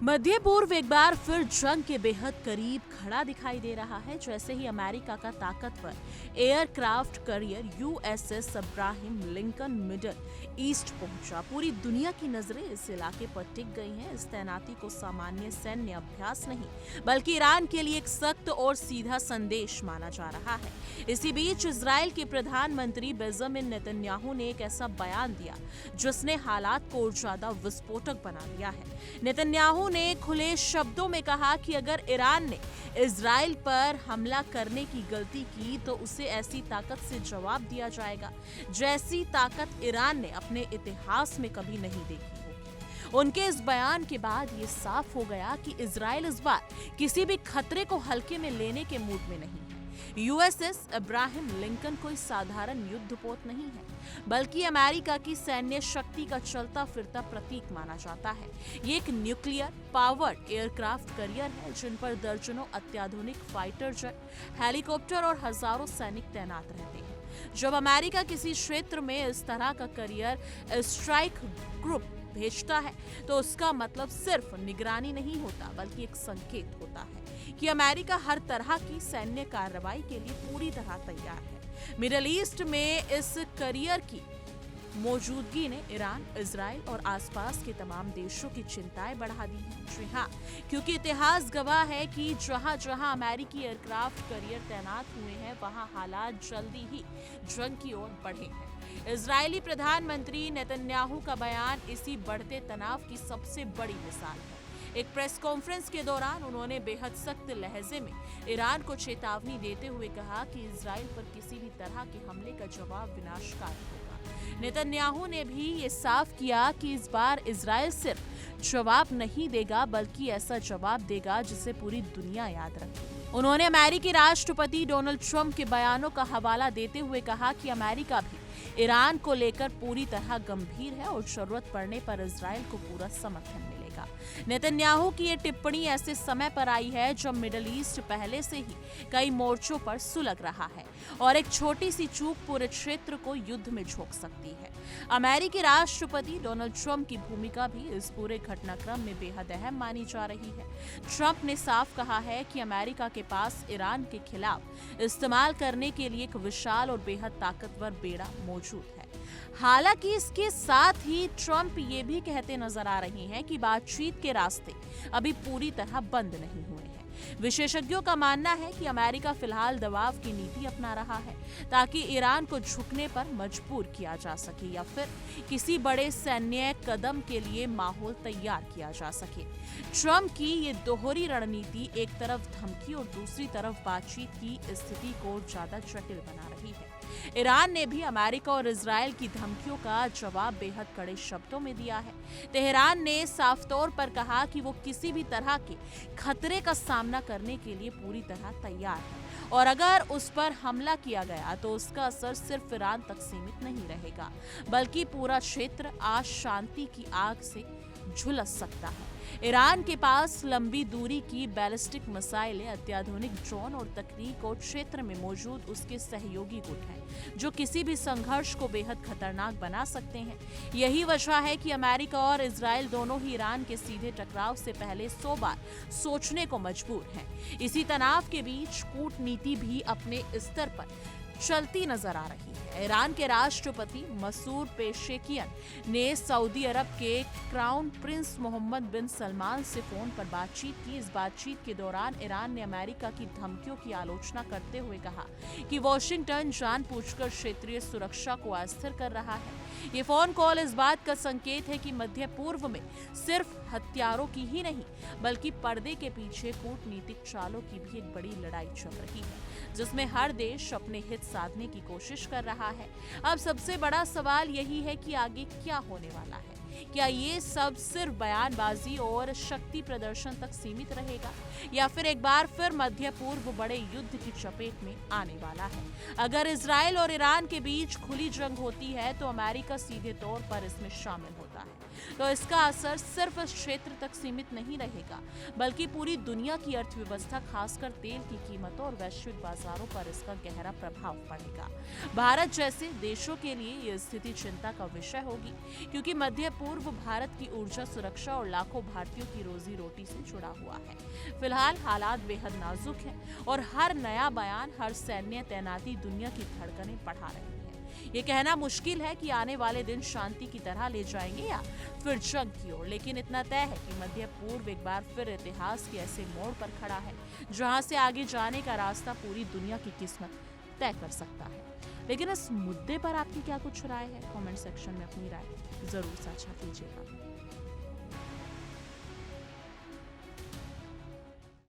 मध्य पूर्व एक बार फिर जंग के बेहद करीब खड़ा दिखाई दे रहा है। जैसे ही अमेरिका का ताकतवर aircraft carrier USS Abraham Lincoln middle east पहुंचा, पूरी दुनिया की नजरें इस इलाके पर टिक गई हैं। इस तैनाती को सामान्य सैन्य अभ्यास नहीं बल्कि ईरान के लिए एक सख्त और सीधा संदेश माना जा रहा है। इसी बीच इजराइल के प्रधानमंत्री बेंजामिन नेतन्याहू ने एक ऐसा बयान दिया जिसने हालात को और ज्यादा विस्फोटक बना दिया है। नेतन्याहू ने खुले शब्दों में कहा कि अगर ईरान ने इजराइल पर हमला करने की गलती की तो उसे ऐसी ताकत से जवाब दिया जाएगा जैसी ताकत ईरान ने अपने इतिहास में कभी नहीं देखी होगी। उनके इस बयान के बाद ये साफ हो गया कि इजराइल इस बार किसी भी खतरे को हल्के में लेने के मूड में नहीं है। यूएसएस अब्राहम लिंकन कोई साधारण युद्धपोत नहीं है, बल्कि अमेरिका की सैन्य शक्ति का चलता फिरता प्रतीक माना जाता है। ये एक न्यूक्लियर पावर्ड एयरक्राफ्ट करियर है जिन पर दर्जनों अत्याधुनिक फाइटर जेट, हेलीकॉप्टर और हजारों सैनिक तैनात रहते हैं। जब अमेरिका किसी क्षेत्र में इस तरह का करियर स्ट्राइक ग्रुप भेजता है तो उसका मतलब सिर्फ निगरानी नहीं होता बल्कि एक संकेत होता है कि अमेरिका हर तरह की सैन्य कार्रवाई के लिए पूरी तरह तैयार है। मिडिल ईस्ट में इस करियर की मौजूदगी ने ईरान, इजराइल और आसपास के तमाम देशों की चिंताएं बढ़ा दी हैं। जी हाँ, क्योंकि इतिहास गवाह है कि जहां जहां अमेरिकी एयरक्राफ्ट करियर तैनात हुए हैं वहां हालात जल्दी ही जंग की ओर बढ़े हैं। इजरायली प्रधानमंत्री नेतन्याहू का बयान इसी बढ़ते तनाव की सबसे बड़ी मिसाल है। एक प्रेस कॉन्फ्रेंस के दौरान उन्होंने बेहद सख्त लहजे में ईरान को चेतावनी देते हुए कहा कि इजराइल पर किसी भी तरह के हमले का जवाब विनाशकारी होगा। नेतन्याहू ने भी ये साफ किया कि इस बार इजराइल सिर्फ जवाब नहीं देगा बल्कि ऐसा जवाब देगा जिसे पूरी दुनिया याद रखेगी। उन्होंने अमेरिकी राष्ट्रपति डोनाल्ड ट्रंप के बयानों का हवाला देते हुए कहा कि अमेरिका भी ईरान को लेकर पूरी तरह गंभीर है और जरूरत पड़ने पर इजराइल को पूरा समर्थन मिलेगा। नेतन्याहू की ये टिप्पणी ऐसे समय पर आई है जब मिडिल ईस्ट पहले से ही कई मोर्चों पर सुलग रहा है और एक छोटी सी चूक पूरे क्षेत्र को युद्ध में झोंक सकती है। अमेरिकी राष्ट्रपति डोनाल्ड ट्रंप की भूमिका भी इस पूरे घटनाक्रम में बेहद अहम मानी जा रही है। ट्रंप ने साफ कहा है कि अमेरिका के पास ईरान के खिलाफ इस्तेमाल करने के लिए एक विशाल और बेहद ताकतवर बेड़ा मौजूद है। हालांकि इसके साथ ही ट्रंप ये भी कहते नजर आ रहे हैं कि बातचीत के रास्ते अभी पूरी तरह बंद नहीं हुए हैं। विशेषज्ञों का मानना है कि अमेरिका फिलहाल दबाव की नीति अपना रहा है ताकि ईरान को झुकने पर मजबूर किया जा सके या फिर किसी बड़े सैन्य कदम के लिए माहौल तैयार किया जा सके। ट्रंप की ये दोहरी रणनीति एक तरफ धमकी और दूसरी तरफ बातचीत की स्थिति को ज्यादा जटिल बना रही है। ईरान ने भी अमेरिका और इजराइल की धमकियों का जवाब बेहद कड़े शब्दों में दिया है। तेहरान ने साफ तौर पर कहा कि वो किसी भी तरह के खतरे का सामना करने के लिए पूरी तरह तैयार है और अगर उस पर हमला किया गया तो उसका असर सिर्फ ईरान तक सीमित नहीं रहेगा बल्कि पूरा क्षेत्र आज शांति की आग से झुलस सकता है। ईरान के पास लंबी दूरी की बैलिस्टिक मिसाइलें, अत्याधुनिक ड्रोन और तकनीक और क्षेत्र में मौजूद उसके सहयोगी गुट हैं जो किसी भी संघर्ष को बेहद खतरनाक बना सकते हैं। यही वजह है कि अमेरिका और इजराइल दोनों ही ईरान के सीधे टकराव से पहले 100 बार सोचने को मजबूर हैं। इसी तनाव के बीच कूटनीति भी अपने स्तर पर चलती नजर आ रही है। ईरान के राष्ट्रपति मसूद पेशेकियन ने सऊदी अरब के क्राउन प्रिंस मोहम्मद बिन सलमान से फोन पर बातचीत की। इस बातचीत के दौरान ईरान ने अमेरिका की धमकियों की आलोचना करते हुए कहा कि वॉशिंगटन जानबूझकर क्षेत्रीय सुरक्षा को अस्थिर कर रहा है। ये फोन कॉल इस बात का संकेत है कि मध्य पूर्व में सिर्फ हथियारों की ही नहीं बल्कि पर्दे के पीछे कूटनीतिक चालों की भी एक बड़ी लड़ाई चल रही है जिसमें हर देश अपने हित साधने की कोशिश कर रहा है। अब सबसे बड़ा सवाल यही है कि आगे क्या होने वाला है। क्या ये सब सिर्फ बयानबाजी और शक्ति प्रदर्शन तक सीमित रहेगा या फिर एक बार फिर मध्य पूर्व बड़े युद्ध की चपेट में आने वाला है। अगर इजराइल और ईरान के बीच खुली जंग होती है तो अमेरिका सीधे तौर पर इसमें शामिल होता है। तो इसका असर सिर्फ इस क्षेत्र तक सीमित नहीं रहेगा, बल्कि पूरी दुनिया की अर्थव्यवस्था, खासकर तेल की कीमतों और वैश्विक बाजारों पर इसका गहरा प्रभाव पड़ेगा। भारत जैसे देशों के लिए ये स्थिति चिंता का विषय होगी, क्योंकि मध्य पूर्व भारत की ऊर्जा सुरक्षा और लाखों भारतीयों की रोजी रोटी से जुड़ा हुआ है। फिलहाल हालात बेहद नाजुक हैं और हर नया बयान, हर सैन्य तैनाती दुनिया की धड़कनें बढ़ा रही है। ये कहना मुश्किल है कि आने वाले दिन शांति की तरह ले जाएंगे या फिर जंग की ओर, लेकिन इतना तय है कि मध्य पूर्व एक बार फिर इतिहास के ऐसे मोड़ पर खड़ा है जहां से आगे जाने का रास्ता पूरी दुनिया की किस्मत तय कर सकता है। लेकिन इस मुद्दे पर आपकी क्या कुछ राय है? कमेंट सेक्शन में अपनी राय जरूर साझा कीजिएगा।